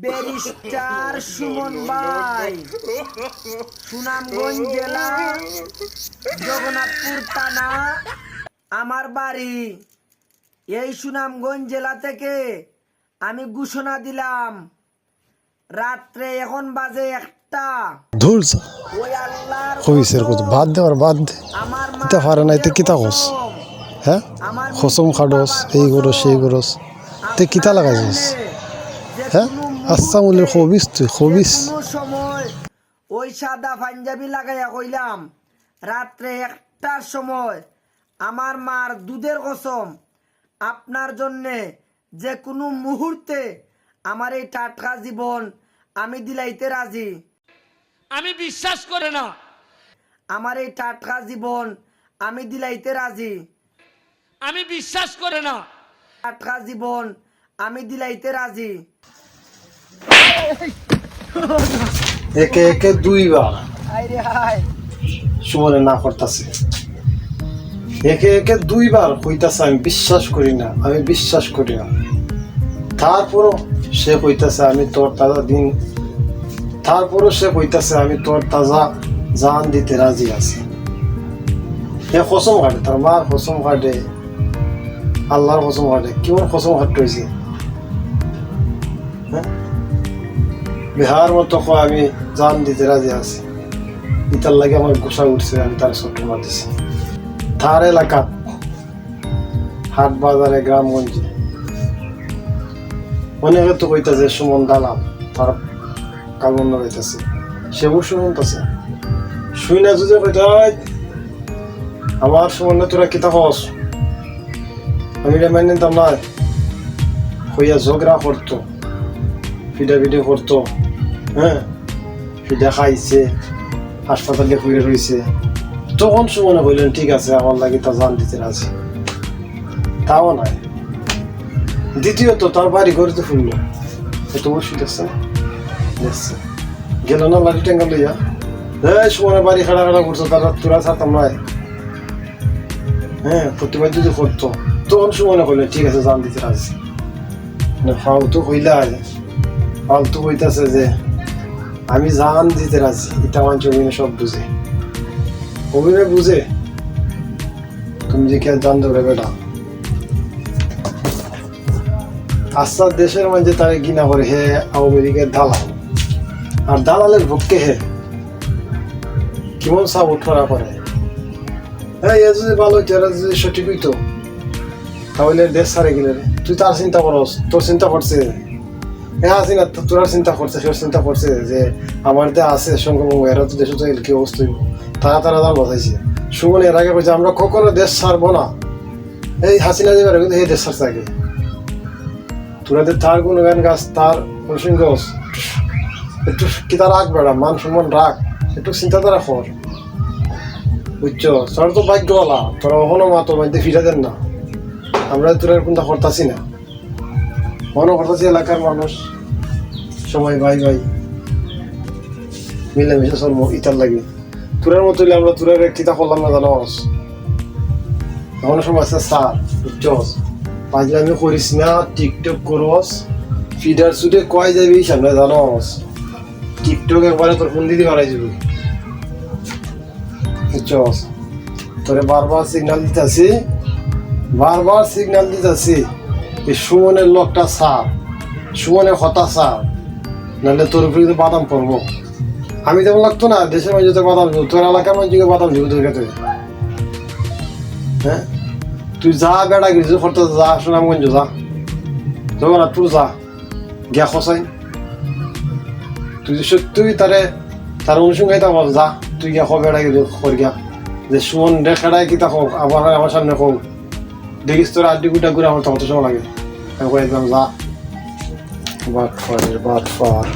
Barrister Suman ভাই, সুনামগঞ্জ জেলা, জগন্নাথপুর থানা আমার বাড়ি। এই সুনামগঞ্জ জেলা থেকে আমি ঘোষণা দিলাম, রাত্রে এখন বাজে 1টা। ওই আল্লাহর বাদ দে আর বাদ দে, এটা পারে না, এতে কিতা কস? হ্যাঁ, খসম খাডস, এই করস সেই করস, তে কিতা লাগাইছিস? হ্যাঁ, আচ্ছা মূল্য খবিস, তুই খবিস। সময় ওই সাদা পাঞ্জাবি লাগাইয়া কইলাম, রাত্রে 1টার সময় আমার মার দুধের কসম, আপনার জন্যে যে কোনো মুহূর্তে আমার এই টাটকা জীবন আমি দিলাইতে রাজি। আমি বিশ্বাস করে না, আমার এই টাটকা জীবন আমি দিলাইতে রাজি। আমি বিশ্বাস করে না, টাটকা জীবন আমি দিলাইতে রাজি। একে একে দুইবার আইরে হাই সুমনে না করতেছে, একে একে দুইবার কইতাছে আমি বিশ্বাস করি না, আমি বিশ্বাস করি না। তারপরও সে কইতাছে আমি তোর তাজা দিন, তারপরও সে কইতাছে আমি তোর তাজা জান দিতে রাজি আছি। এ কসম কাটে, তার মার কসম কাটে, আল্লাহর কসম কাটে। কেমন কসম কাটতে হয়েছে? হ্যাঁ, বিহার মতো আমি জান দিতে রাজি আছি। ইতার লাগে আমার গোসা উঠছে, আমি তার ছোট্ট মারতেছি। তার এলাকা হাট বাজারে গ্রামগঞ্জে অনেকে তো কইতাছে সুমন দালাল, তার কালমন্দ হইতেছে, সেও শুনতেছে। শুই না যদি কইতাই আমার সুমনে তোরা কিতা হস, আমি রে মাইনে নিতাম না। হইয়া ঝগড়া করতো, ফিডা ফিডে করতো। হ্যাঁ, ফিডা খাইছে, হাসপাতালে শুয়ে রয়েছে। তখন সুমনে কইলেন ঠিক আছে, আমার লাগে তা জান দিতে রাজি। তাও নাই। দ্বিতীয়ত তার বাড়ি ঘরে ফুলল, এত ওষুধ আছে দেখছে, গেল না লাঠি টেঙ্গা লইয়া। হ্যাঁ, সুমনে বাড়ি খাড়া খাড়া করছো, তারা তোরা ছাড়তাম নাই। হ্যাঁ, প্রতিবাদ যদি করতো, তখন সুমনে কইলেন ঠিক আছে জান দিতে রাজি। ফালতু কইলা, ফালতু কইতাছে যে আমি জান দিতে রাজি। এটা আমার জমিনে সব বুঝে, অভিনয় বুঝে। তুমি যে কে জান দেবে বেটা, আস্তা দেশের মাঝে তারা কিনা করে হে আওয়ামী লীগের দালাল, আর দালালের ভক্তে হে কেমন সাপোর্ট করা করে। হ্যাঁ, এ যদি ভালো হইতো, এরা যদি সঠিক হইতো, তাহলে দেশ ছাড়ে গেলে তুই তার চিন্তা করস, তোর চিন্তা করছে। হ্যাঁ, আসি না তোর চিন্তা করছে, সে চিন্তা করছে যে আমার দে আছে সংখ্যক, এরা তো দেশে তো কি অবস্থা, তারা দাম বাজাইছে। সুমন এর আগে কইছে আমরা কখনো দেশ ছাড়বো না, এই হাসিনা যাবে কিন্তু এই দেশ ছাড়ছে আগে। তোরাদের তার কোনো গান গাছ, তার প্রসঙ্গ একটু কি তার রাখ বেড়া, মান সম্মান রাখ, একটু চিন্তাধারা কর, বুঝছো? তোর তো ভাগ্যওয়ালা, তোরা কখনো মা তোর বাড়িতে ফিরে দেন না। আমরা তোরা কোনটা করতাছি না, মনে করতেছি এলাকার মানুষ সবাই ভাই ভাই মিলেমিশে চলবো। ইতার লাগে তোরার মতো আমরা তোরার কিতা করলাম না জানো, এখনো সময় আছে স্যার, বুঝছস? পাঁচলামি করিস না, টিকটক করস, ফিডার সুটে কয় যাবি সামনে জানস, টিকটক একবারে তোর ফোন দিতে পারাই যাবি, বুঝছস? তোরে বারবার সিগন্যাল দিতেছি, বারবার সিগন্যাল দিতেছি, এই সুমনের লোকটা সার, সুমনের কথা সার, নাহলে তোর উপরে বাদাম পড়বো। আমি তেমন লাগতো না, দেশের মাঝে তো বাদাম দিব, তোর এলাকার মাঝে বাদাম দিব তোর কাছে। হ্যাঁ, তুই যা বেড়া গেছিস করতে, যা সুনামগঞ্জ যা, জগন্নাথপুর যা, গিয়া খসাই। তুই যে সত্যি তার অনুসঙ্গে বল, যা তুই গিয়া খো বেড়া গেলি কর গিয়া, যে সুমন রেখাটাই কি তা হোক, আবার আমার সামনে হোক, দেখিস তোর আড্ডি গুটা ঘুরে আমার তো কত সময় লাগে। একদম যা, বাট ফার।